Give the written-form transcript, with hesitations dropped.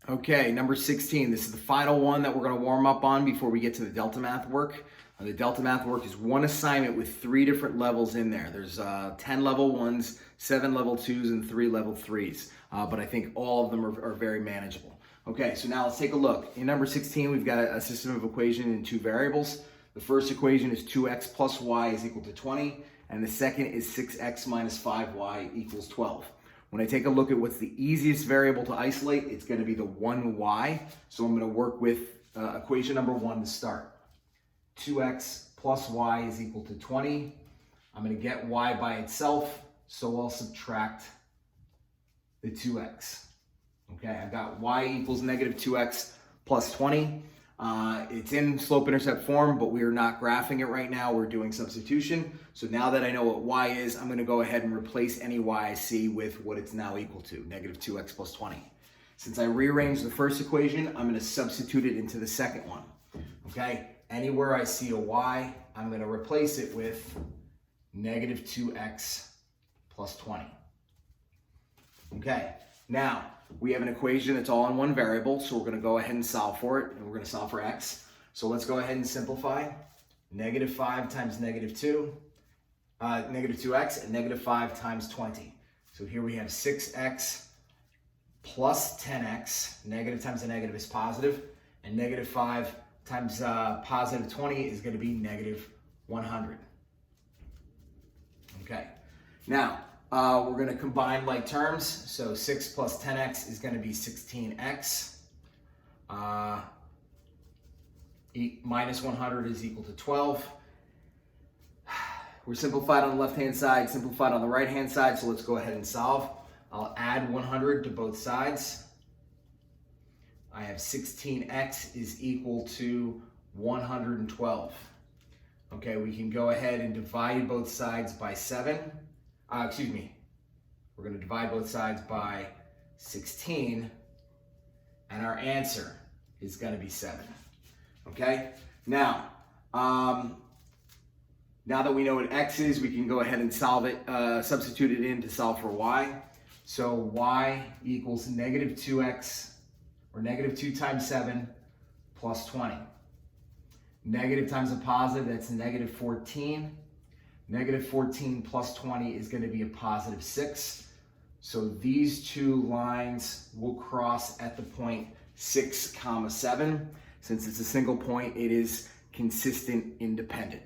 Okay, number 16. This is the final one that we're going to warm up on before we get to the delta math work. The delta math work is one assignment with 3 different levels in there. There's 10 level 1s, 7 level 2s, and 3 level 3s. But I think all of them are very manageable. Okay, so now let's take a look. In number 16, we've got a system of equation in 2 variables. The first equation is 2x plus y is equal to 20, and the second is 6x minus 5y equals 12. When I take a look at what's the easiest variable to isolate, it's going to be the 1y. So I'm going to work with equation number 1 to start. 2x plus y is equal to 20. I'm going to get y by itself, so I'll subtract the 2x. Okay, I've got y equals negative 2x plus 20. It's in slope-intercept form, but we are not graphing it right now. We're doing substitution. So now that I know what y is, I'm going to go ahead and replace any y I see with what it's now equal to, negative 2x plus 20. Since I rearranged the first equation, I'm going to substitute it into the second one. Okay, anywhere I see a y, I'm going to replace it with negative 2x plus 20. Okay, now we have an equation that's all in one variable, so we're going to go ahead and solve for it, and we're going to solve for x. So let's go ahead and simplify. Negative 5 times negative 2, negative 2x, and negative 5 times 20. So here we have 6x plus 10x. Negative times a negative is positive, and negative 5 times positive 20 is going to be negative 100. Okay, now we're going to combine like terms. So 6 plus 10x is going to be 16x. Minus 100 is equal to 12. We're simplified on the left-hand side, simplified on the right-hand side, so let's go ahead and solve. I'll add 100 to both sides. I have 16x is equal to 112. Okay, we can go ahead and divide both sides by 7. We're going to divide both sides by 16, and our answer is going to be 7. Okay, now that we know what x is, we can go ahead and solve it, substitute it in to solve for y. So y equals negative 2x, or negative 2 times 7 plus 20. Negative times a positive, that's negative 14. Negative 14 plus 20 is going to be a positive 6. So these two lines will cross at the point 6, 7. Since it's a single point, it is consistent independent.